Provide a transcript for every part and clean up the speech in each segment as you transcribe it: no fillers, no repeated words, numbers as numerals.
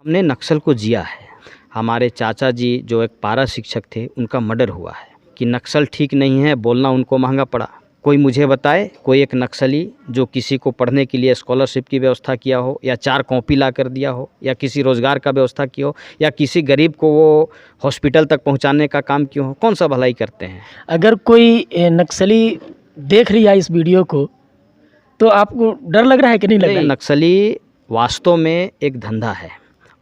हमने नक्सल को जिया है। हमारे चाचा जी जो एक पारा शिक्षक थे, उनका मर्डर हुआ है कि नक्सल ठीक नहीं है, बोलना उनको महंगा पड़ा। कोई मुझे बताए कोई एक नक्सली जो किसी को पढ़ने के लिए स्कॉलरशिप की व्यवस्था किया हो, या 4 कॉपी ला कर दिया हो, या किसी रोज़गार का व्यवस्था किया हो, या किसी गरीब को वो हॉस्पिटल तक पहुंचाने का काम किया हो। कौन सा भलाई करते हैं? अगर कोई नक्सली देख रही है इस वीडियो को, तो आपको डर लग रहा है कि नहीं लग रहा है? नक्सली वास्तव में एक धंधा है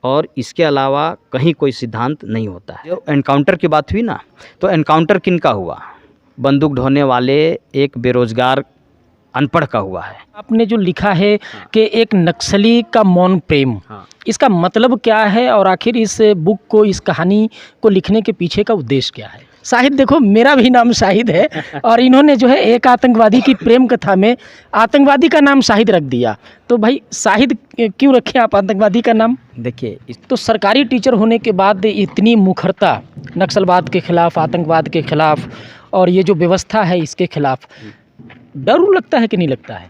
और इसके अलावा कहीं कोई सिद्धांत नहीं होता है। जो एनकाउंटर की बात हुई ना, तो एनकाउंटर किन का हुआ? बंदूक ढोने वाले एक बेरोजगार अनपढ़ का हुआ है। आपने जो लिखा है कि एक नक्सली का मौन प्रेम, इसका मतलब क्या है और आखिर इस बुक को, इस कहानी को लिखने के पीछे का उद्देश्य क्या है? शाहिद, देखो मेरा भी नाम शाहिद है और इन्होंने जो है एक आतंकवादी की प्रेम कथा में आतंकवादी का नाम शाहिद रख दिया। तो भाई शाहिद क्यों रखे आप आतंकवादी का नाम? देखिए, तो सरकारी टीचर होने के बाद इतनी मुखरता नक्सलवाद के खिलाफ, आतंकवाद के खिलाफ और ये जो व्यवस्था है इसके खिलाफ, डर लगता है कि नहीं लगता है?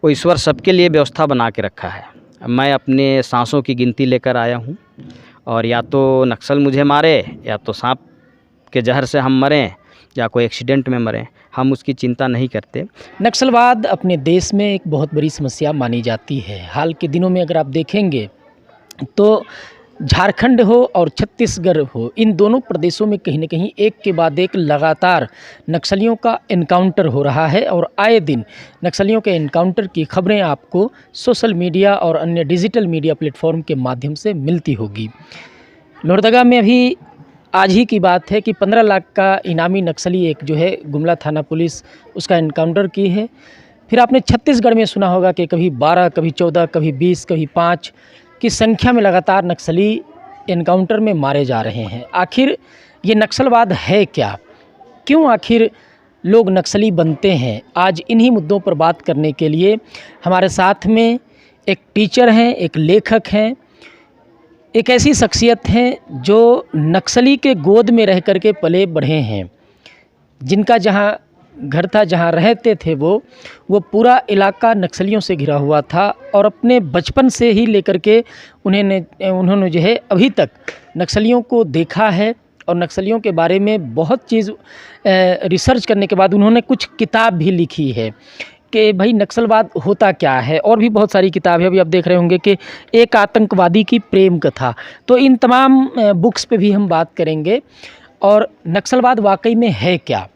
वो ईश्वर सबके लिए व्यवस्था बना के रखा है। मैं अपने सांसों की गिनती लेकर आया हूँ और या तो नक्सल मुझे मारे, या तो सांप के जहर से हम मरें, या कोई एक्सीडेंट में मरें, हम उसकी चिंता नहीं करते। नक्सलवाद अपने देश में एक बहुत बड़ी समस्या मानी जाती है। हाल के दिनों में अगर आप देखेंगे तो झारखंड हो और छत्तीसगढ़ हो, इन दोनों प्रदेशों में कहीं न कहीं एक के बाद एक लगातार नक्सलियों का एनकाउंटर हो रहा है और आए दिन नक्सलियों के एनकाउंटर की खबरें आपको सोशल मीडिया और अन्य डिजिटल मीडिया प्लेटफॉर्म के माध्यम से मिलती होगी। लोहरदगा में अभी आज ही की बात है कि 15 लाख का इनामी नक्सली एक जो है गुमला थाना पुलिस उसका एनकाउंटर की है। फिर आपने छत्तीसगढ़ में सुना होगा कि कभी 12, कभी 14, कभी 20, कभी 5 की संख्या में लगातार नक्सली एनकाउंटर में मारे जा रहे हैं। आखिर ये नक्सलवाद है क्या? क्यों आखिर लोग नक्सली बनते हैं? आज इन्हीं मुद्दों पर बात करने के लिए हमारे साथ में एक टीचर हैं, एक लेखक हैं, एक ऐसी शख्सियत हैं जो नक्सली के गोद में रह कर के पले बढ़े हैं, जिनका जहाँ घर था, जहाँ रहते थे वो पूरा इलाका नक्सलियों से घिरा हुआ था और अपने बचपन से ही लेकर के उन्होंने जो है अभी तक नक्सलियों को देखा है और नक्सलियों के बारे में बहुत चीज़ रिसर्च करने के बाद उन्होंने कुछ किताब भी लिखी है कि भाई नक्सलवाद होता क्या है, और भी बहुत सारी किताब है। अभी आप देख रहे होंगे कि एक आतंकवादी की प्रेम कथा। तो इन तमाम बुक्स पे भी हम बात करेंगे और नक्सलवाद वाकई में है क्या,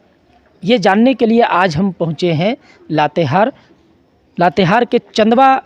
ये जानने के लिए आज हम पहुँचे हैं लातेहार के चंदवा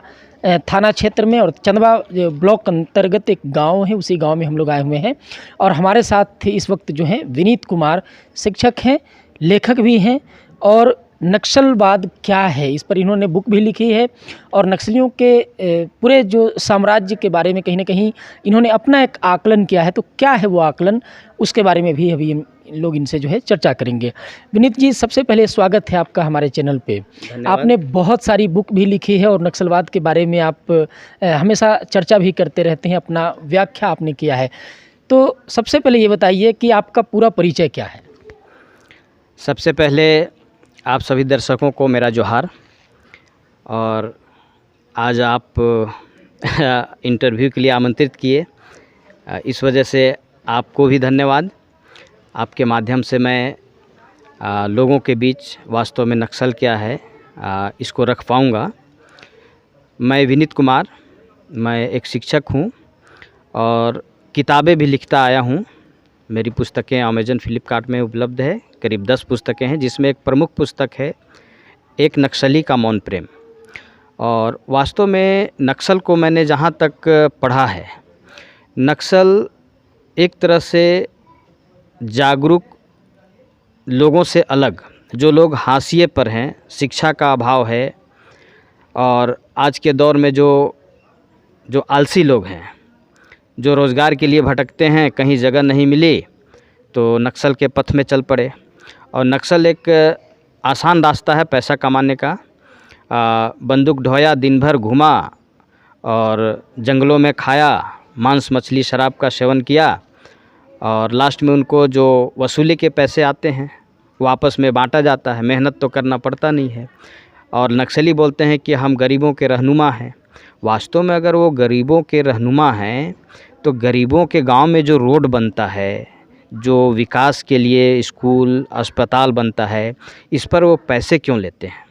थाना क्षेत्र में, और चंदवा ब्लॉक अंतर्गत एक गांव है, उसी गांव में हम लोग आए हुए हैं। और हमारे साथ इस वक्त जो हैं विनीत कुमार, शिक्षक हैं, लेखक भी हैं, और नक्सलवाद क्या है इस पर इन्होंने बुक भी लिखी है और नक्सलियों के पूरे जो साम्राज्य के बारे में कहीं ना कहीं इन्होंने अपना एक आकलन किया है। तो क्या है वो आकलन, उसके बारे में भी अभी लोग इनसे जो है चर्चा करेंगे। विनीत जी, सबसे पहले स्वागत है आपका हमारे चैनल पे। आपने बहुत सारी बुक भी लिखी है और नक्सलवाद के बारे में आप हमेशा चर्चा भी करते रहते हैं, अपना व्याख्या आपने किया है। तो सबसे पहले ये बताइए कि आपका पूरा परिचय क्या है? सबसे पहले आप सभी दर्शकों को मेरा जोहार, और आज आप इंटरव्यू के लिए आमंत्रित किए, इस वजह से आपको भी धन्यवाद। आपके माध्यम से मैं लोगों के बीच वास्तव में नक्सल क्या है इसको रख पाऊँगा। मैं विनीत कुमार, मैं एक शिक्षक हूँ और किताबें भी लिखता आया हूँ। मेरी पुस्तकें अमेज़न फ्लिपकार्ट में उपलब्ध है, करीब 10 पुस्तकें हैं, जिसमें एक प्रमुख पुस्तक है एक नक्सली का मौन प्रेम। और वास्तव में नक्सल को मैंने जहाँ तक पढ़ा है, नक्सल एक तरह से जागरूक लोगों से अलग, जो लोग हाशिए पर हैं, शिक्षा का अभाव है, और आज के दौर में जो आलसी लोग हैं, जो रोज़गार के लिए भटकते हैं, कहीं जगह नहीं मिली तो नक्सल के पथ में चल पड़े। और नक्सल एक आसान रास्ता है पैसा कमाने का। बंदूक ढोया, दिन भर घूमा और जंगलों में खाया, मांस मछली शराब का सेवन किया, और लास्ट में उनको जो वसूली के पैसे आते हैं वो आपस में बांटा जाता है, मेहनत तो करना पड़ता नहीं है। और नक्सली बोलते हैं कि हम गरीबों के रहनुमा हैं, वास्तव में अगर वो गरीबों के रहनुमा हैं तो गरीबों के गांव में जो रोड बनता है, जो विकास के लिए स्कूल अस्पताल बनता है, इस पर वो पैसे क्यों लेते हैं?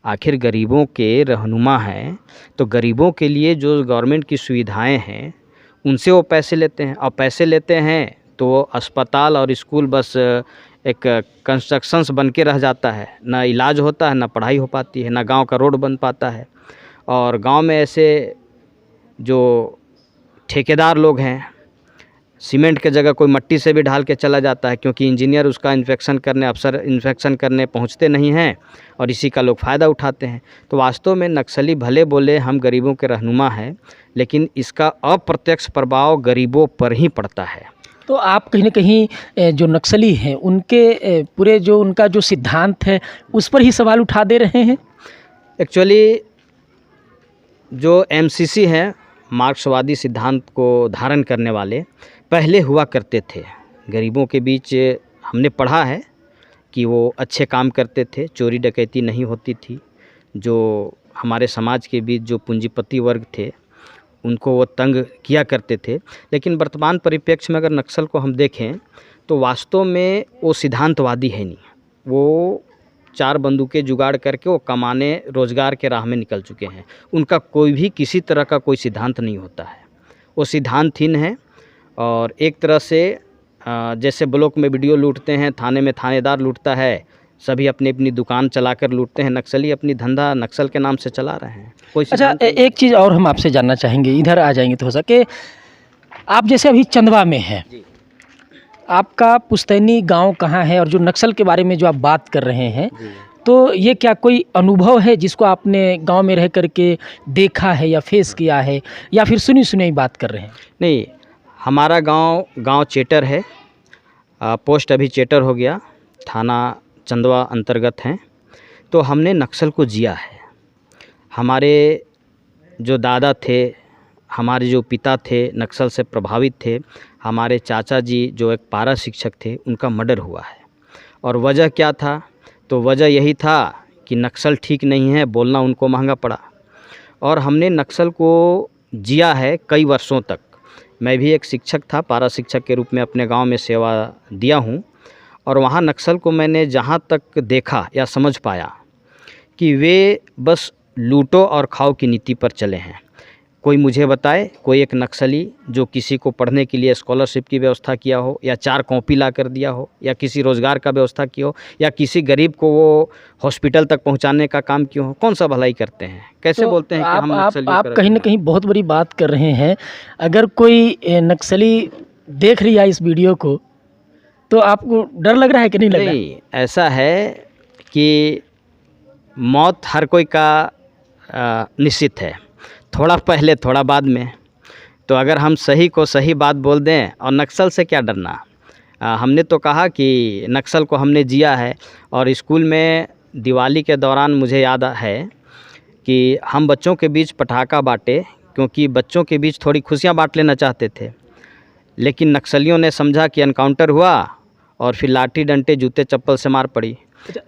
आखिर गरीबों के रहनुमा हैं तो गरीबों के लिए जो गवर्नमेंट की सुविधाएं हैं उनसे वो पैसे लेते हैं, और पैसे लेते हैं तो वो अस्पताल और स्कूल बस एक कंस्ट्रक्शंस बन के रह जाता है, ना इलाज होता है, ना पढ़ाई हो पाती है, ना गांव का रोड बन पाता है। और गांव में ऐसे जो ठेकेदार लोग हैं, सीमेंट के जगह कोई मट्टी से भी ढाल के चला जाता है, क्योंकि इंजीनियर उसका अफसर इंस्पेक्शन करने पहुंचते नहीं हैं और इसी का लोग फ़ायदा उठाते हैं। तो वास्तव में नक्सली भले बोले हम गरीबों के रहनुमा हैं, लेकिन इसका अप्रत्यक्ष प्रभाव गरीबों पर ही पड़ता है। तो आप कहीं न कहीं जो नक्सली हैं उनके पूरे जो उनका जो सिद्धांत है उस पर ही सवाल उठा दे रहे हैं। एक्चुअली जो एमसीसी हैं, मार्क्सवादी सिद्धांत को धारण करने वाले, पहले हुआ करते थे गरीबों के बीच। हमने पढ़ा है कि वो अच्छे काम करते थे, चोरी डकैती नहीं होती थी। जो हमारे समाज के बीच जो पूंजीपति वर्ग थे उनको वो तंग किया करते थे। लेकिन वर्तमान परिप्रेक्ष्य में अगर नक्सल को हम देखें तो वास्तव में वो सिद्धांतवादी है नहीं। वो चार बंदूकें जुगाड़ करके वो कमाने रोज़गार के राह में निकल चुके हैं। उनका कोई भी किसी तरह का कोई सिद्धांत नहीं होता है, वो सिद्धांतहीन है। और एक तरह से जैसे ब्लॉक में वीडियो लूटते हैं, थाने में थानेदार लूटता है, सभी अपनी अपनी दुकान चलाकर लूटते हैं। नक्सली अपनी धंधा नक्सल के नाम से चला रहे हैं। कोई अच्छा, एक चीज़ और हम आपसे जानना चाहेंगे, इधर आ जाएंगे तो हो सके। आप जैसे अभी चंदवा में हैं, आपका पुश्तैनी गांव कहाँ है, और जो नक्सल के बारे में जो आप बात कर रहे हैं, तो ये क्या कोई अनुभव है जिसको आपने गांव में रह करके देखा है या फेस किया है, या फिर सुनी सुनी बात कर रहे हैं? नहीं, हमारा गांव चेटर है। पोस्ट अभी चेटर हो गया, थाना चंदवा अंतर्गत हैं। तो हमने नक्सल को जिया है। हमारे जो दादा थे, हमारे जो पिता थे नक्सल से प्रभावित थे। हमारे चाचा जी जो एक पारा शिक्षक थे, उनका मर्डर हुआ है। और वजह क्या था? तो वजह यही था कि नक्सल ठीक नहीं है, बोलना उनको महंगा पड़ा। और हमने नक्सल को जिया है कई वर्षों तक। मैं भी एक शिक्षक था, पारा शिक्षक के रूप में अपने गांव में सेवा दिया हूं। और वहां नक्सल को मैंने जहां तक देखा या समझ पाया कि वे बस लूटो और खाओ की नीति पर चले हैं। कोई मुझे बताए कोई एक नक्सली जो किसी को पढ़ने के लिए स्कॉलरशिप की व्यवस्था किया हो, या 4 कॉपी ला कर दिया हो, या किसी रोज़गार का व्यवस्था किया हो, या किसी गरीब को वो हॉस्पिटल तक पहुंचाने का काम किया हो। कौन सा भलाई करते हैं? कैसे बोलते हैं कि हम नक्सली? आप कहीं ना कहीं बहुत बड़ी बात कर रहे हैं। अगर कोई नक्सली देख रही है इस वीडियो को, तो आपको डर लग रहा है कि नहीं लग रहा? नहीं, ऐसा है कि मौत हर कोई का निश्चित है, थोड़ा पहले थोड़ा बाद में। तो अगर हम सही को सही बात बोल दें, और नक्सल से क्या डरना। हमने तो कहा कि नक्सल को हमने जिया है। और स्कूल में दिवाली के दौरान मुझे याद है कि हम बच्चों के बीच पटाखा बांटे, क्योंकि बच्चों के बीच थोड़ी खुशियां बांट लेना चाहते थे। लेकिन नक्सलियों ने समझा कि एनकाउंटर हुआ और फिर लाठी डंडे जूते चप्पल से मार पड़ी।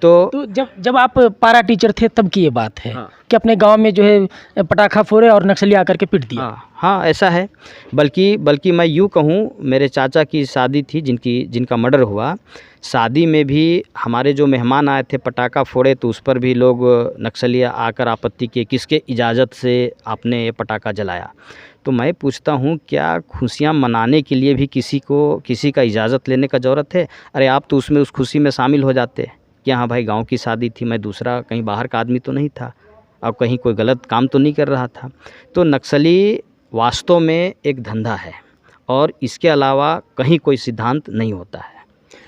तो जब आप पारा टीचर थे तब की ये बात है। हाँ। कि अपने गांव में जो है पटाखा फोड़े और नक्सली आकर के पीट दिया। हाँ, ऐसा है। बल्कि मैं यूँ कहूँ, मेरे चाचा की शादी थी जिनका मर्डर हुआ। शादी में भी हमारे जो मेहमान आए थे पटाखा फोड़े, तो उस पर भी लोग नक्सली आकर आपत्ति किए, किसके इजाज़त से आपने ये पटाखा जलाया। तो मैं पूछता हूँ, क्या खुशियाँ मनाने के लिए भी किसी का इजाज़त लेने का ज़रूरत है? अरे आप तो उस खुशी में शामिल हो जाते कि हाँ भाई गांव की शादी थी, मैं दूसरा कहीं बाहर का आदमी तो नहीं था, और कहीं कोई गलत काम तो नहीं कर रहा था। तो नक्सली वास्तव में एक धंधा है, और इसके अलावा कहीं कोई सिद्धांत नहीं होता है।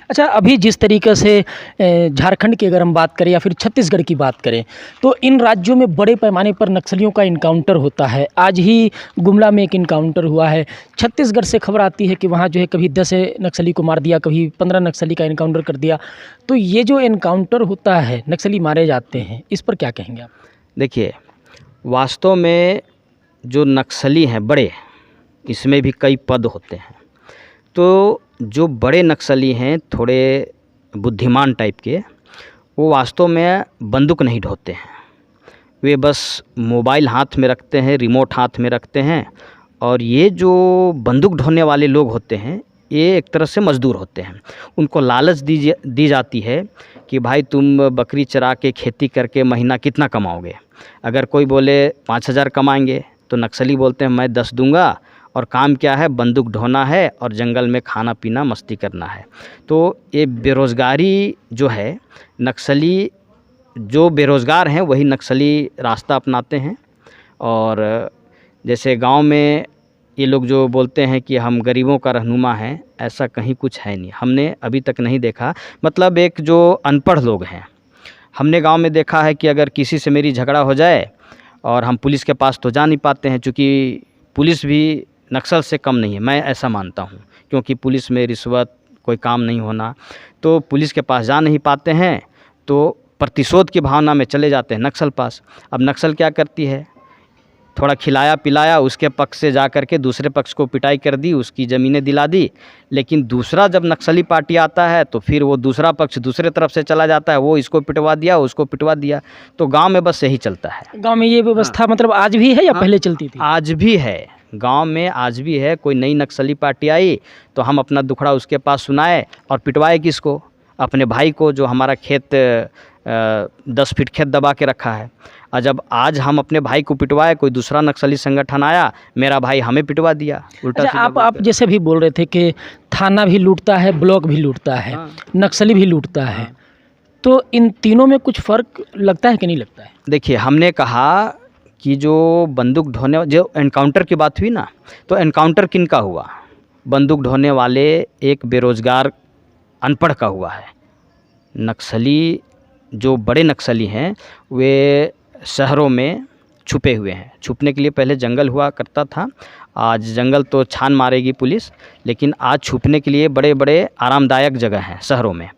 अच्छा, अभी जिस तरीके से झारखंड की अगर हम बात करें या फिर छत्तीसगढ़ की बात करें, तो इन राज्यों में बड़े पैमाने पर नक्सलियों का इनकाउंटर होता है। आज ही गुमला में एक इनकाउंटर हुआ है। छत्तीसगढ़ से खबर आती है कि वहाँ जो है कभी 10 नक्सली को मार दिया, कभी 15 नक्सली का इनकाउंटर कर दिया। तो ये जो इनकाउंटर होता है, नक्सली मारे जाते हैं, इस पर क्या कहेंगे आप? देखिए, वास्तव में जो नक्सली हैं बड़े, इसमें भी कई पद होते हैं। तो जो बड़े नक्सली हैं, थोड़े बुद्धिमान टाइप के, वो वास्तव में बंदूक नहीं ढोते हैं। वे बस मोबाइल हाथ में रखते हैं, रिमोट हाथ में रखते हैं, और ये जो बंदूक ढोने वाले लोग होते हैं ये एक तरह से मज़दूर होते हैं। उनको लालच दी जाती है कि भाई तुम बकरी चरा के खेती करके महीना कितना कमाओगे। अगर कोई बोले 5,000 कमाएंगे तो नक्सली बोलते हैं मैं 10 दूंगा, और काम क्या है, बंदूक ढोना है और जंगल में खाना पीना मस्ती करना है। तो ये बेरोज़गारी जो है, नक्सली जो बेरोज़गार हैं वही नक्सली रास्ता अपनाते हैं। और जैसे गांव में ये लोग जो बोलते हैं कि हम गरीबों का रहनुमा हैं, ऐसा कहीं कुछ है नहीं, हमने अभी तक नहीं देखा। मतलब एक जो अनपढ़ लोग हैं, हमने गांव में देखा है कि अगर किसी से मेरी झगड़ा हो जाए और हम पुलिस के पास तो जा नहीं पाते हैं, चूँकि पुलिस भी नक्सल से कम नहीं है, मैं ऐसा मानता हूँ, क्योंकि पुलिस में रिश्वत कोई काम नहीं होना, तो पुलिस के पास जा नहीं पाते हैं, तो प्रतिशोध की भावना में चले जाते हैं नक्सल पास। अब नक्सल क्या करती है, थोड़ा खिलाया पिलाया, उसके पक्ष से जा कर के दूसरे पक्ष को पिटाई कर दी, उसकी ज़मीनें दिला दी। लेकिन दूसरा जब नक्सली पार्टी आता है तो फिर वो दूसरा पक्ष दूसरे तरफ से चला जाता है, वो इसको पिटवा दिया, उसको पिटवा दिया। तो गांव में बस यही चलता है। गांव में ये व्यवस्था मतलब आज भी है या पहले चलती थी? आज भी है, गांव में आज भी है। कोई नई नक्सली पार्टी आई तो हम अपना दुखड़ा उसके पास सुनाए और पिटवाए किसको, अपने भाई को, जो हमारा खेत 10 फीट खेत दबा के रखा है। और जब आज हम अपने भाई को पिटवाए, कोई दूसरा नक्सली संगठन आया, मेरा भाई हमें पिटवा दिया उल्टा। अच्छा, आप जैसे भी बोल रहे थे कि थाना भी लूटता है, ब्लॉक भी लूटता है, नक्सली भी लूटता है, तो इन तीनों में कुछ फ़र्क लगता है कि नहीं लगता है? देखिए, हमने कहा कि जो बंदूक ढोने, जो एनकाउंटर की बात हुई ना, तो एनकाउंटर किन का हुआ? बंदूक ढोने वाले एक बेरोज़गार अनपढ़ का हुआ है। नक्सली जो बड़े नक्सली हैं वे शहरों में छुपे हुए हैं। छुपने के लिए पहले जंगल हुआ करता था, आज जंगल तो छान मारेगी पुलिस, लेकिन आज छुपने के लिए बड़े बड़े आरामदायक जगह हैं शहरों में।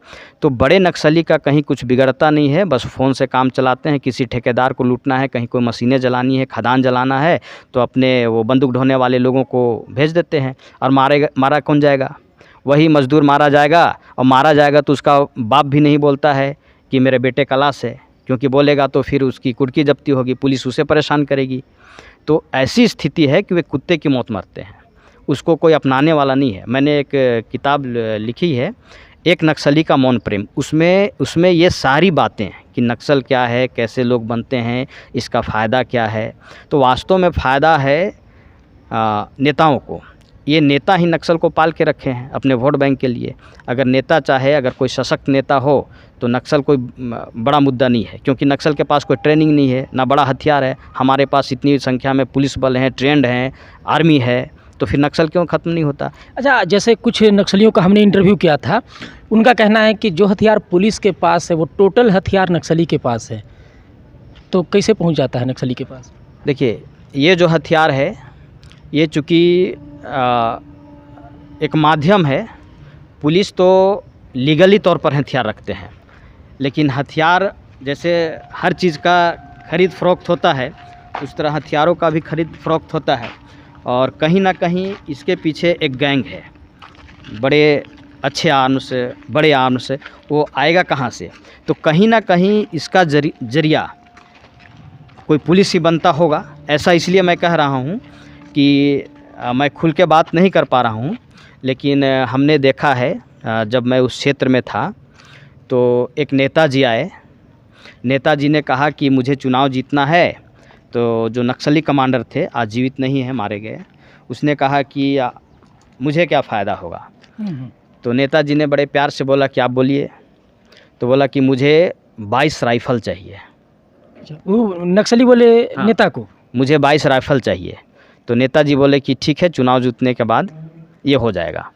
तो बड़े नक्सली का कहीं कुछ बिगड़ता नहीं है, बस फ़ोन से काम चलाते हैं। किसी ठेकेदार को लूटना है, कहीं कोई मशीनें जलानी है, खदान जलाना है, तो अपने वो बंदूक ढोने वाले लोगों को भेज देते हैं। और मारा कौन जाएगा? वही मज़दूर मारा जाएगा, और मारा जाएगा तो उसका बाप भी नहीं बोलता है कि मेरे बेटे का लाश है, क्योंकि बोलेगा तो फिर उसकी कुर्की जब्ती होगी, पुलिस उसे परेशान करेगी। तो ऐसी स्थिति है कि वे कुत्ते की मौत मरते हैं, उसको कोई अपनाने वाला नहीं है। मैंने एक किताब लिखी है, एक नक्सली का मौन प्रेम। उसमें ये सारी बातें कि नक्सल क्या है, कैसे लोग बनते हैं, इसका फ़ायदा क्या है। तो वास्तव में फ़ायदा है नेताओं को। ये नेता ही नक्सल को पाल के रखे हैं अपने वोट बैंक के लिए। अगर नेता चाहे, अगर कोई सशक्त नेता हो, तो नक्सल कोई बड़ा मुद्दा नहीं है, क्योंकि नक्सल के पास कोई ट्रेनिंग नहीं है, ना बड़ा हथियार है। हमारे पास इतनी संख्या में पुलिस बल हैं, ट्रेंड हैं, आर्मी है, तो फिर नक्सल क्यों ख़त्म नहीं होता? अच्छा, जैसे कुछ नक्सलियों का हमने इंटरव्यू किया था, उनका कहना है कि जो हथियार पुलिस के पास है वो टोटल हथियार नक्सली के पास है, तो कैसे पहुंच जाता है नक्सली के पास? देखिए, ये जो हथियार है, ये चूँकि एक माध्यम है। पुलिस तो लीगली तौर पर हथियार रखते हैं, लेकिन हथियार जैसे हर चीज़ का खरीद फ़रोख्त होता है, उस तरह हथियारों का भी खरीद फ़रोख्त होता है। और कहीं ना कहीं इसके पीछे एक गैंग है, बड़े अच्छे आर्म्स, बड़े आर्म्स। वो आएगा कहाँ से? तो कहीं ना कहीं इसका जरिया कोई पुलिस ही बनता होगा। ऐसा इसलिए मैं कह रहा हूँ कि मैं खुल के बात नहीं कर पा रहा हूँ, लेकिन हमने देखा है, जब मैं उस क्षेत्र में था तो एक नेताजी आए। नेताजी ने कहा कि मुझे चुनाव जीतना है। तो जो नक्सली कमांडर थे, आज जीवित नहीं हैं, मारे गए, उसने कहा कि मुझे क्या फ़ायदा होगा। तो नेताजी ने बड़े प्यार से बोला कि आप बोलिए। तो बोला कि मुझे 22 राइफ़ल चाहिए। वो नक्सली बोले हाँ, नेता को मुझे 22 राइफ़ल चाहिए। तो नेताजी बोले कि ठीक है, चुनाव जीतने के बाद ये हो जाएगा।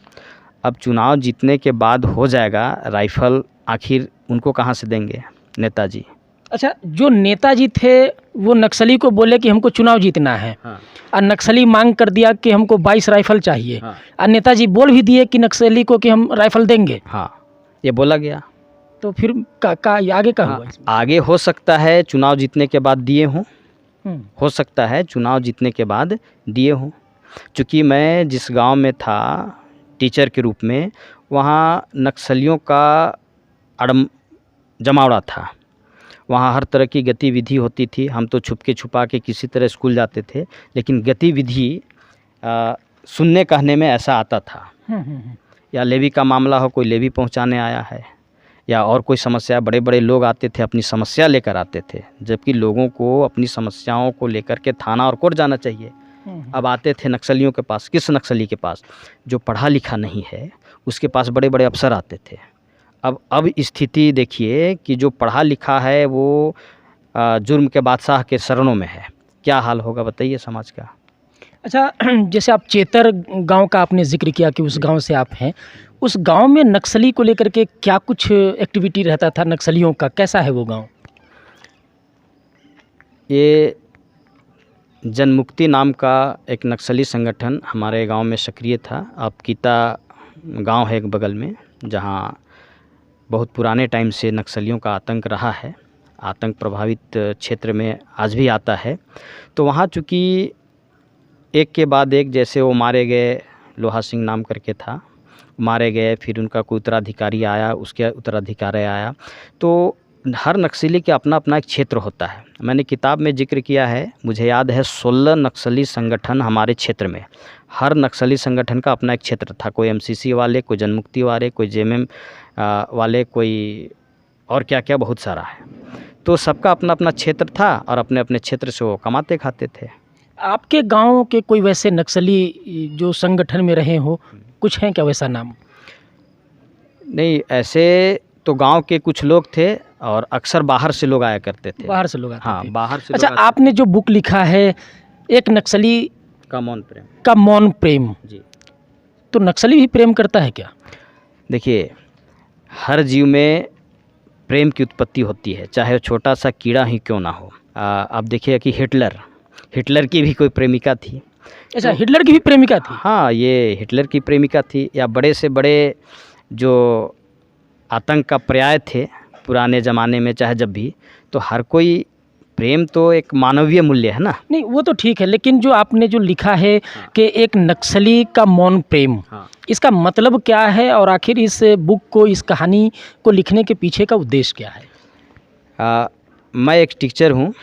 अब चुनाव जीतने के बाद हो जाएगा, राइफ़ल आखिर उनको कहाँ से देंगे नेताजी? अच्छा, जो नेताजी थे वो नक्सली को बोले कि हमको चुनाव जीतना है। हाँ। और नक्सली मांग कर दिया कि हमको 22 राइफल चाहिए। हाँ। और नेताजी बोल भी दिए कि नक्सली को कि हम राइफल देंगे। हाँ, ये बोला गया। तो फिर आगे का हाँ, हुआ इसमें? आगे हो सकता है चुनाव जीतने के बाद दिए हों, हो सकता है चुनाव जीतने के बाद दिए हों। चूँकि मैं जिस गांव में था टीचर के रूप में, वहाँ नक्सलियों का जमावड़ा था। वहाँ हर तरह की गतिविधि होती थी। हम तो छुपके छुपा के किसी तरह स्कूल जाते थे, लेकिन गतिविधि सुनने कहने में ऐसा आता था, या लेवी का मामला हो, कोई लेवी पहुंचाने आया है, या और कोई समस्या, बड़े बड़े लोग आते थे, अपनी समस्या लेकर आते थे, जबकि लोगों को अपनी समस्याओं को लेकर के थाना और कोर्ट जाना चाहिए। अब आते थे नक्सलियों के पास। किस नक्सली के पास? जो पढ़ा लिखा नहीं है, उसके पास बड़े बड़े अफसर आते थे। अब स्थिति देखिए कि जो पढ़ा लिखा है वो जुर्म के बादशाह के शरणों में है। क्या हाल होगा बताइए समाज का। अच्छा, जैसे आप चेतर गांव का आपने जिक्र किया कि उस गांव से आप हैं, उस गांव में नक्सली को लेकर के क्या कुछ एक्टिविटी रहता था नक्सलियों का? कैसा है वो गांव? ये जनमुक्ति नाम का एक नक्सली संगठन हमारे गांव में सक्रिय था। अब कीता गांव है एक बगल में, जहां बहुत पुराने टाइम से नक्सलियों का आतंक रहा है। आतंक प्रभावित क्षेत्र में आज भी आता है। तो वहाँ चूँकि एक के बाद एक, जैसे वो मारे गए, लोहा सिंह नाम करके था, मारे गए, फिर उनका कोई उत्तराधिकारी आया, उसके उत्तराधिकारी आया, तो हर नक्सली के अपना अपना एक क्षेत्र होता है। मैंने किताब में जिक्र किया है, मुझे याद है 16 नक्सली संगठन हमारे क्षेत्र में। हर नक्सली संगठन का अपना एक क्षेत्र था। कोई एमसीसी वाले, कोई जनमुक्ति वाले, कोई जेएमएम वाले, कोई और क्या क्या, बहुत सारा है। तो सबका अपना अपना क्षेत्र था और अपने अपने क्षेत्र से वो कमाते खाते थे। आपके गांव के कोई वैसे नक्सली जो संगठन में रहे हो, कुछ हैं क्या वैसा नाम? नहीं, ऐसे तो गांव के कुछ लोग थे और अक्सर बाहर से लोग आया करते थे। बाहर से लोग आते हाँ, थे। बाहर से अच्छा, लोग आपने जो बुक लिखा है एक नक्सली का मौन प्रेम का मौन प्रेम, जी। तो नक्सली भी प्रेम करता है क्या? देखिए, हर जीव में प्रेम की उत्पत्ति होती है, चाहे वो छोटा सा कीड़ा ही क्यों ना हो। आप देखिए कि हिटलर की भी कोई प्रेमिका थी। अच्छा, हिटलर की भी प्रेमिका थी? हाँ, ये हिटलर की प्रेमिका थी। या बड़े से बड़े जो आतंक का पर्याय थे पुराने ज़माने में, चाहे जब भी, तो हर कोई, प्रेम तो एक मानवीय मूल्य है ना। नहीं, वो तो ठीक है, लेकिन जो आपने जो लिखा है कि एक नक्सली का मौन प्रेम, इसका मतलब क्या है और आखिर इस बुक को, इस कहानी को लिखने के पीछे का उद्देश्य क्या है? मैं एक टीचर हूँ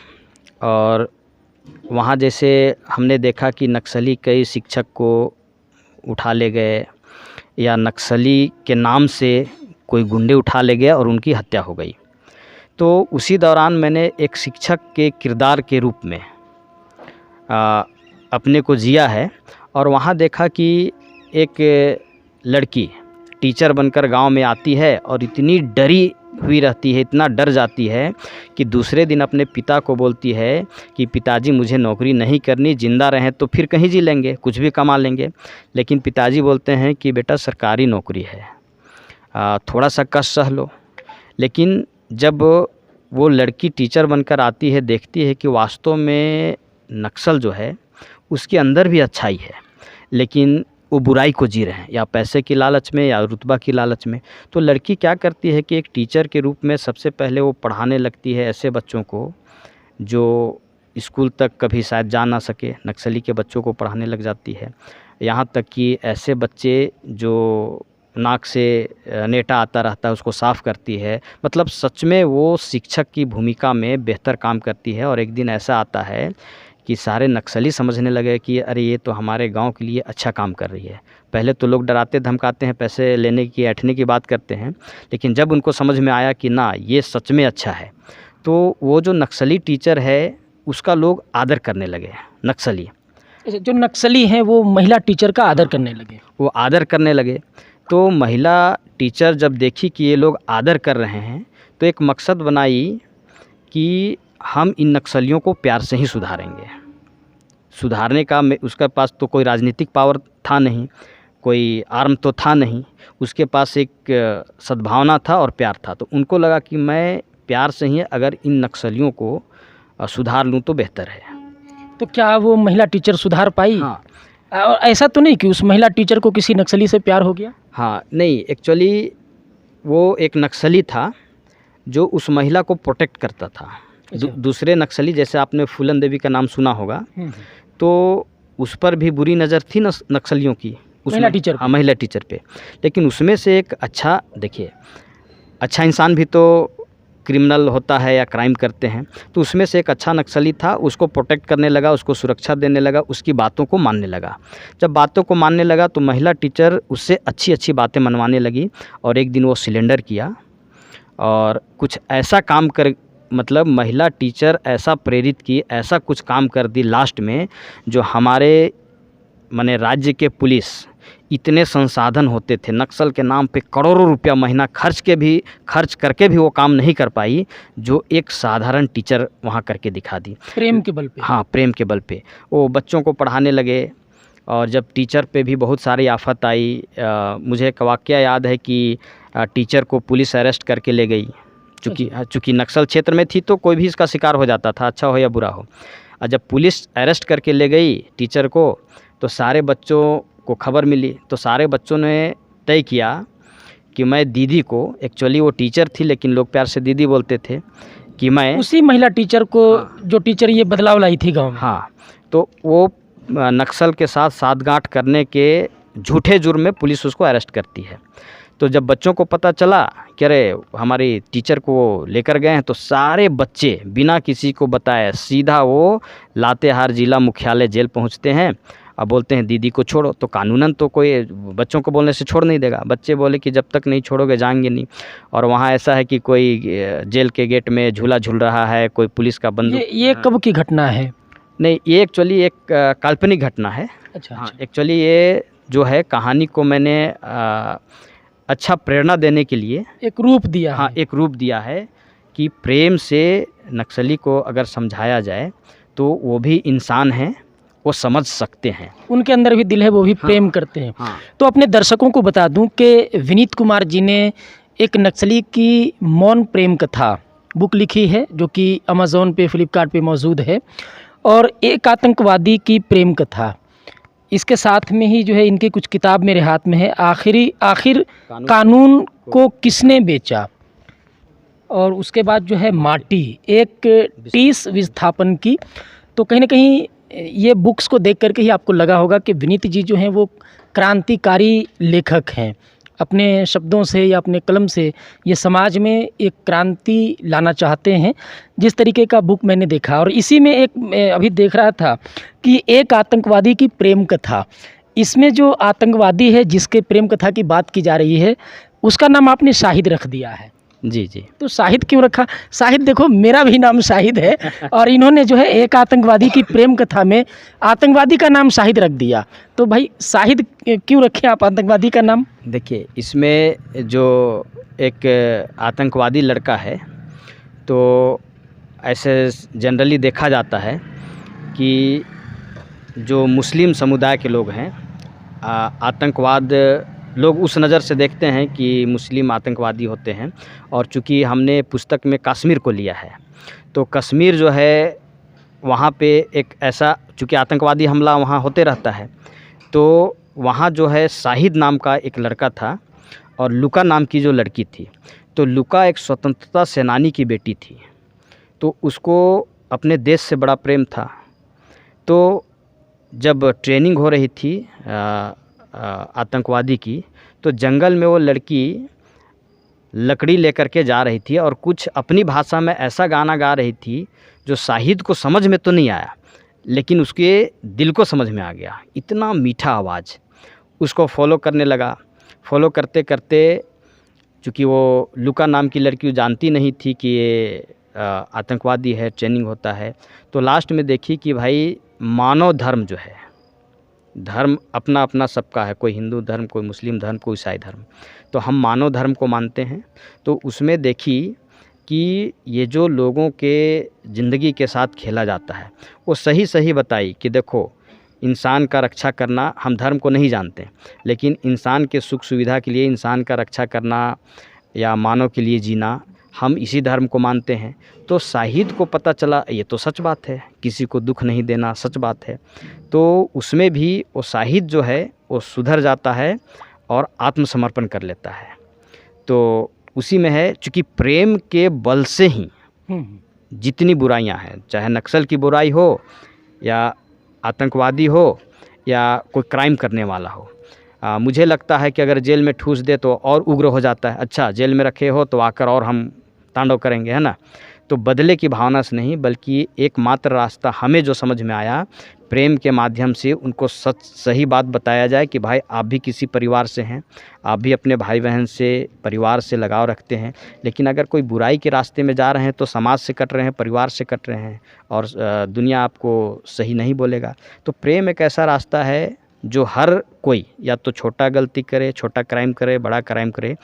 और वहाँ जैसे हमने देखा कि नक्सली कई शिक्षक को उठा ले गए, या नक्सली के नाम से कोई गुंडे उठा ले गए और उनकी हत्या हो गई। तो उसी दौरान मैंने एक शिक्षक के किरदार के रूप में अपने को जिया है, और वहाँ देखा कि एक लड़की टीचर बनकर गांव में आती है और इतनी डरी हुई रहती है, इतना डर जाती है कि दूसरे दिन अपने पिता को बोलती है कि पिताजी मुझे नौकरी नहीं करनी, जिंदा रहें तो फिर कहीं जी लेंगे, कुछ भी कमा लेंगे। लेकिन पिताजी बोलते हैं कि बेटा सरकारी नौकरी है, थोड़ा सा कष्ट सह लो। लेकिन जब वो लड़की टीचर बनकर आती है, देखती है कि वास्तव में नक्सल जो है उसके अंदर भी अच्छाई है, लेकिन वो बुराई को जी रहे हैं, या पैसे की लालच में, या रुतबा की लालच में। तो लड़की क्या करती है कि एक टीचर के रूप में सबसे पहले वो पढ़ाने लगती है ऐसे बच्चों को जो स्कूल तक कभी शायद जा ना सके। नक्सली के बच्चों को पढ़ाने लग जाती है, यहाँ तक कि ऐसे बच्चे जो नाक से नेटा आता रहता है उसको साफ़ करती है। मतलब सच में वो शिक्षक की भूमिका में बेहतर काम करती है। और एक दिन ऐसा आता है कि सारे नक्सली समझने लगे कि अरे ये तो हमारे गांव के लिए अच्छा काम कर रही है। पहले तो लोग डराते धमकाते हैं, पैसे लेने की, ऐंठने की बात करते हैं, लेकिन जब उनको समझ में आया कि ना ये सच में अच्छा है, तो वो जो नक्सली टीचर है उसका लोग आदर करने लगे। नक्सली जो नक्सली हैं वो महिला टीचर का आदर करने लगे। वो आदर करने लगे। तो महिला टीचर जब देखी कि ये लोग आदर कर रहे हैं, तो एक मकसद बनाई कि हम इन नक्सलियों को प्यार से ही सुधारेंगे। सुधारने का उसके पास तो कोई राजनीतिक पावर था नहीं, कोई आर्म तो था नहीं, उसके पास एक सद्भावना था और प्यार था। तो उनको लगा कि मैं प्यार से ही अगर इन नक्सलियों को सुधार लूँ तो बेहतर है। तो क्या वो महिला टीचर सुधार पाई? हाँ। और ऐसा तो नहीं कि उस महिला टीचर को किसी नक्सली से प्यार हो गया? हाँ, नहीं, एक्चुअली वो एक नक्सली था जो उस महिला को प्रोटेक्ट करता था। दूसरे नक्सली, जैसे आपने फूलन देवी का नाम सुना होगा, तो उस पर भी बुरी नज़र थी नक्सलियों की, महिला टीचर। हाँ, महिला टीचर पे। लेकिन उसमें से एक अच्छा, देखिए, अच्छा इंसान भी तो क्रिमिनल होता है या क्राइम करते हैं, तो उसमें से एक अच्छा नक्सली था, उसको प्रोटेक्ट करने लगा, उसको सुरक्षा देने लगा, उसकी बातों को मानने लगा। जब बातों को मानने लगा तो महिला टीचर उससे अच्छी अच्छी बातें मनवाने लगी, और एक दिन वो सिलेंडर किया और कुछ ऐसा काम कर, मतलब महिला टीचर ऐसा प्रेरित की, ऐसा कुछ काम कर दी लास्ट में, जो हमारे माने राज्य के पुलिस इतने संसाधन होते थे, नक्सल के नाम पे करोड़ों रुपया महीना खर्च करके भी वो काम नहीं कर पाई, जो एक साधारण टीचर वहाँ करके दिखा दी। प्रेम के बल पे। हाँ, प्रेम के बल पे वो बच्चों को पढ़ाने लगे। और जब टीचर पे भी बहुत सारी आफत आई, मुझे एक वाक़या याद है कि टीचर को पुलिस अरेस्ट करके ले गई, चूँकि नक्सल क्षेत्र में थी तो कोई भी इसका शिकार हो जाता था, अच्छा हो या बुरा हो। और जब पुलिस अरेस्ट करके ले गई टीचर को, तो सारे बच्चों को खबर मिली, तो सारे बच्चों ने तय किया कि मैं दीदी को, एक्चुअली वो टीचर थी लेकिन लोग प्यार से दीदी बोलते थे, कि मैं उसी महिला टीचर को, जो टीचर ये बदलाव लाई थी गांव में। हाँ, तो वो नक्सल के साथ साठगांठ करने के झूठे जुर्म में पुलिस उसको अरेस्ट करती है। तो जब बच्चों को पता चला कि अरे हमारी टीचर को लेकर गए हैं, तो सारे बच्चे बिना किसी को बताए सीधा वो लातेहार जिला मुख्यालय जेल पहुंचते हैं और बोलते हैं दीदी को छोड़ो। तो कानूनन तो कोई बच्चों को बोलने से छोड़ नहीं देगा, बच्चे बोले कि जब तक नहीं छोड़ोगे जाएंगे नहीं। और वहाँ ऐसा है कि कोई जेल के गेट में झूला झूल रहा है, कोई पुलिस का बंदूक। ये कब की घटना है? नहीं, ये एक्चुअली एक काल्पनिक घटना है। अच्छा, हाँ, एक्चुअली ये जो है कहानी को मैंने अच्छा प्रेरणा देने के लिए एक रूप दिया। हाँ, एक रूप दिया है कि प्रेम से नक्सली को अगर समझाया जाए तो वो भी इंसान हैं, वो समझ सकते हैं, उनके अंदर भी दिल है, वो भी प्रेम करते हैं। हाँ। तो अपने दर्शकों को बता दूं कि विनीत कुमार जी ने एक नक्सली की मौन प्रेम कथा बुक लिखी है, जो कि अमेज़ॉन पे, फ्लिपकार्ट पे मौजूद है, और एक आतंकवादी की प्रेम कथा इसके साथ में ही जो है इनकी कुछ किताब मेरे हाथ में है, आखिर कानून को किसने बेचा, और उसके बाद जो है माटी, एक टीस विस्थापन की। तो कहीं ना कहीं ये बुक्स को देख करके ही आपको लगा होगा कि विनीत जी जो हैं वो क्रांतिकारी लेखक हैं, अपने शब्दों से या अपने कलम से ये समाज में एक क्रांति लाना चाहते हैं। जिस तरीके का बुक मैंने देखा, और इसी में एक मैं अभी देख रहा था कि एक आतंकवादी की प्रेम कथा, इसमें जो आतंकवादी है जिसके प्रेम कथा की बात की जा रही है, उसका नाम आपने शाहिद रख दिया है। जी जी। तो शाहिद क्यों रखा? शाहिद, देखो मेरा भी नाम शाहिद है, और इन्होंने जो है एक आतंकवादी की प्रेम कथा में आतंकवादी का नाम शाहिद रख दिया। तो भाई शाहिद क्यों रखे आप आतंकवादी का नाम? देखिए, इसमें जो एक आतंकवादी लड़का है, तो ऐसे जनरली देखा जाता है कि जो मुस्लिम समुदाय के लोग हैं, आतंकवाद लोग उस नज़र से देखते हैं कि मुस्लिम आतंकवादी होते हैं। और चूँकि हमने पुस्तक में कश्मीर को लिया है, तो कश्मीर जो है वहाँ पे एक ऐसा, चूँकि आतंकवादी हमला वहाँ होते रहता है, तो वहाँ जो है शाहिद नाम का एक लड़का था और लुका नाम की जो लड़की थी। तो लुका एक स्वतंत्रता सेनानी की बेटी थी, तो उसको अपने देश से बड़ा प्रेम था। तो जब ट्रेनिंग हो रही थी आतंकवादी की, तो जंगल में वो लड़की लकड़ी लेकर के जा रही थी और कुछ अपनी भाषा में ऐसा गाना गा रही थी जो शाहिद को समझ में तो नहीं आया, लेकिन उसके दिल को समझ में आ गया। इतना मीठा आवाज़, उसको फॉलो करने लगा। फॉलो करते करते, चूँकि वो लुका नाम की लड़की जानती नहीं थी कि ये आतंकवादी है, ट्रेनिंग होता है, तो लास्ट में देखी कि भाई मानव धर्म जो है, धर्म अपना अपना सबका है, कोई हिंदू धर्म, कोई मुस्लिम धर्म, कोई ईसाई धर्म, तो हम मानव धर्म को मानते हैं। तो उसमें देखी कि ये जो लोगों के ज़िंदगी के साथ खेला जाता है, वो सही सही बताई कि देखो, इंसान का रक्षा करना, हम धर्म को नहीं जानते, लेकिन इंसान के सुख सुविधा के लिए इंसान का रक्षा करना या मानव के लिए जीना, हम इसी धर्म को मानते हैं। तो शाहिद को पता चला ये तो सच बात है, किसी को दुख नहीं देना सच बात है। तो उसमें भी वो शाहिद जो है वो सुधर जाता है और आत्मसमर्पण कर लेता है। तो उसी में है, चूँकि प्रेम के बल से ही जितनी बुराइयां हैं, चाहे नक्सल की बुराई हो या आतंकवादी हो या कोई क्राइम करने वाला हो, मुझे लगता है कि अगर जेल में ठूस दे तो और उग्र हो जाता है। अच्छा, जेल में रखे हो तो आकर और हम तांडव करेंगे, है ना। तो बदले की भावना से नहीं, बल्कि एकमात्र रास्ता हमें जो समझ में आया, प्रेम के माध्यम से उनको सही बात बताया जाए कि भाई आप भी किसी परिवार से हैं, आप भी अपने भाई बहन से, परिवार से लगाव रखते हैं, लेकिन अगर कोई बुराई के रास्ते में जा रहे हैं तो समाज से कट रहे हैं, परिवार से कट रहे हैं, और दुनिया आपको सही नहीं बोलेगा। तो प्रेम एक ऐसा रास्ता है जो हर कोई, या तो छोटा गलती करे, छोटा क्राइम करे, बड़ा क्राइम करे,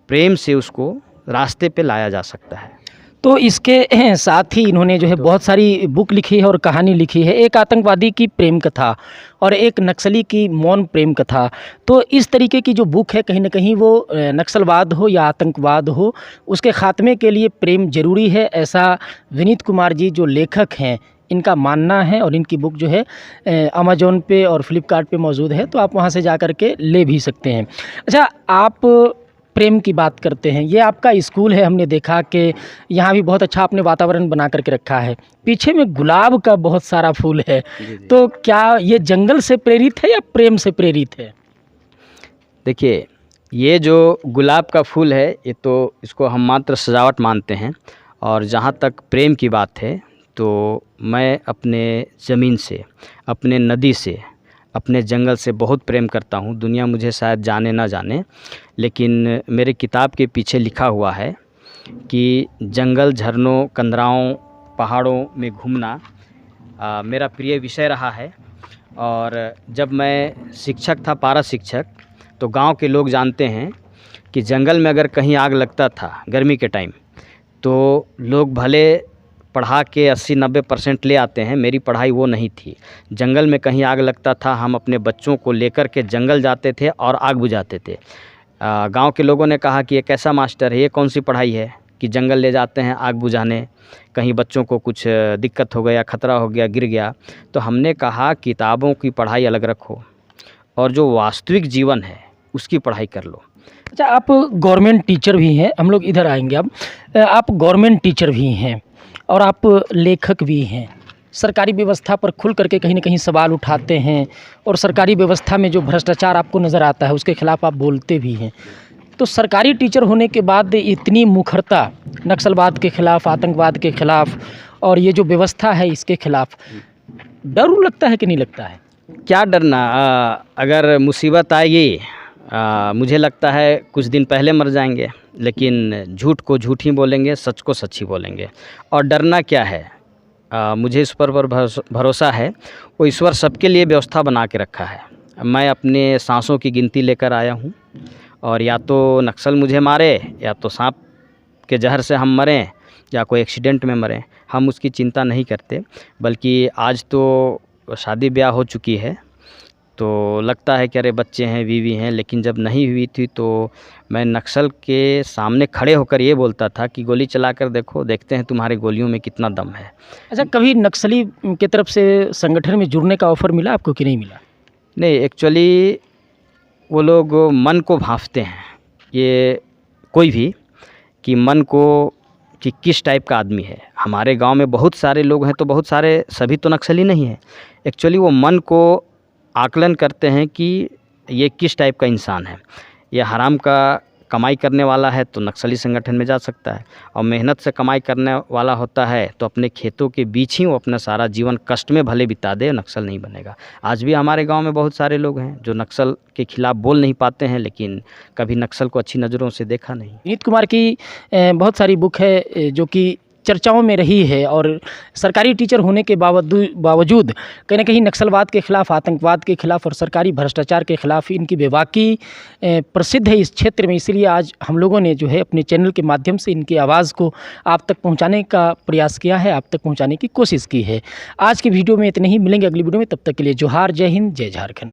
प्रेम से उसको रास्ते पे लाया जा सकता है। तो इसके साथ ही इन्होंने जो है बहुत सारी बुक लिखी है और कहानी लिखी है। एक आतंकवादी की प्रेम कथा और एक नक्सली की मौन प्रेम कथा। तो इस तरीके की जो बुक है, कहीं न कहीं वो नक्सलवाद हो या आतंकवाद हो, उसके ख़ात्मे के लिए प्रेम ज़रूरी है, ऐसा विनीत कुमार जी जो लेखक हैं इनका मानना है। और इनकी बुक जो है अमेज़न पे और फ्लिपकार्ट पे मौजूद है, तो आप वहाँ से जा कर के ले भी सकते हैं। अच्छा, आप प्रेम की बात करते हैं, ये आपका स्कूल है, हमने देखा कि यहाँ भी बहुत अच्छा आपने वातावरण बना करके रखा है। पीछे में गुलाब का बहुत सारा फूल है, तो क्या ये जंगल से प्रेरित है या प्रेम से प्रेरित है? देखिए, ये जो गुलाब का फूल है, ये तो इसको हम मात्र सजावट मानते हैं, और जहाँ तक प्रेम की बात है तो मैं अपने ज़मीन से, अपने नदी से, अपने जंगल से बहुत प्रेम करता हूँ। दुनिया मुझे शायद जाने ना जाने, लेकिन मेरे किताब के पीछे लिखा हुआ है कि जंगल, झरनों, कंदराओं, पहाड़ों में घूमना मेरा प्रिय विषय रहा है। और जब मैं शिक्षक था, पारा शिक्षक, तो गांव के लोग जानते हैं कि जंगल में अगर कहीं आग लगता था गर्मी के टाइम, तो लोग भले पढ़ा के 80-90% ले आते हैं, मेरी पढ़ाई वो नहीं थी। जंगल में कहीं आग लगता था, हम अपने बच्चों को लेकर के जंगल जाते थे और आग बुझाते थे। गांव के लोगों ने कहा कि ये कैसा मास्टर है, ये कौन सी पढ़ाई है कि जंगल ले जाते हैं आग बुझाने, कहीं बच्चों को कुछ दिक्कत हो गया, ख़तरा हो गया, गिर गया। तो हमने कहा किताबों की पढ़ाई अलग रखो और जो वास्तविक जीवन है उसकी पढ़ाई कर लो। अच्छा, आप गवर्नमेंट टीचर भी हैं, हम लोग इधर आएंगे। अब आप गवर्नमेंट टीचर भी हैं और आप लेखक भी हैं। सरकारी व्यवस्था पर खुल करके कहीं न कहीं सवाल उठाते हैं, और सरकारी व्यवस्था में जो भ्रष्टाचार आपको नज़र आता है उसके खिलाफ़ आप बोलते भी हैं। तो सरकारी टीचर होने के बाद इतनी मुखरता नक्सलवाद के ख़िलाफ़, आतंकवाद के ख़िलाफ़, और ये जो व्यवस्था है इसके ख़िलाफ़, डर लगता है कि नहीं लगता है? क्या डरना, अगर मुसीबत आएगी, मुझे लगता है कुछ दिन पहले मर जाएंगे, लेकिन झूठ को झूठ ही बोलेंगे, सच को सच ही बोलेंगे। और डरना क्या है, मुझे इस पर भरोसा है, वो ईश्वर सबके लिए व्यवस्था बना के रखा है। मैं अपने सांसों की गिनती लेकर आया हूँ, और या तो नक्सल मुझे मारे, या तो सांप के जहर से हम मरें, या कोई एक्सीडेंट में मरें, हम उसकी चिंता नहीं करते। बल्कि आज तो शादी ब्याह हो चुकी है, तो लगता है कि अरे बच्चे हैं, बीवी हैं, लेकिन जब नहीं हुई थी तो मैं नक्सल के सामने खड़े होकर ये बोलता था कि गोली चलाकर देखो, देखते हैं तुम्हारे गोलियों में कितना दम है। अच्छा, कभी नक्सली की तरफ से संगठन में जुड़ने का ऑफ़र मिला आपको कि नहीं मिला? नहीं, एक्चुअली वो लोग मन को भांपते हैं, ये कोई भी, कि मन को, कि किस टाइप का आदमी है। हमारे गांव में बहुत सारे लोग हैं, तो बहुत सारे, सभी तो नक्सली नहीं हैं। एक्चुअली वो मन को आकलन करते हैं कि ये किस टाइप का इंसान है। ये हराम का कमाई करने वाला है तो नक्सली संगठन में जा सकता है, और मेहनत से कमाई करने वाला होता है तो अपने खेतों के बीच ही वो अपना सारा जीवन कष्ट में भले बिता दे, नक्सल नहीं बनेगा। आज भी हमारे गांव में बहुत सारे लोग हैं जो नक्सल के खिलाफ़ बोल नहीं पाते हैं, लेकिन कभी नक्सल को अच्छी नज़रों से देखा नहीं। विनीत कुमार की बहुत सारी बुक है जो कि चर्चाओं में रही है, और सरकारी टीचर होने के बावजूद कहीं न कहीं नक्सलवाद के ख़िलाफ़, आतंकवाद के ख़िलाफ़ और सरकारी भ्रष्टाचार के ख़िलाफ़ इनकी बेबाकी प्रसिद्ध है इस क्षेत्र में। इसीलिए आज हम लोगों ने जो है अपने चैनल के माध्यम से इनकी आवाज़ को आप तक पहुंचाने का प्रयास किया है, आप तक पहुंचाने की कोशिश की है। आज की वीडियो में इतने ही, मिलेंगे अगली वीडियो में, तब तक के लिए जोहार, जय हिंद, जय झारखंड।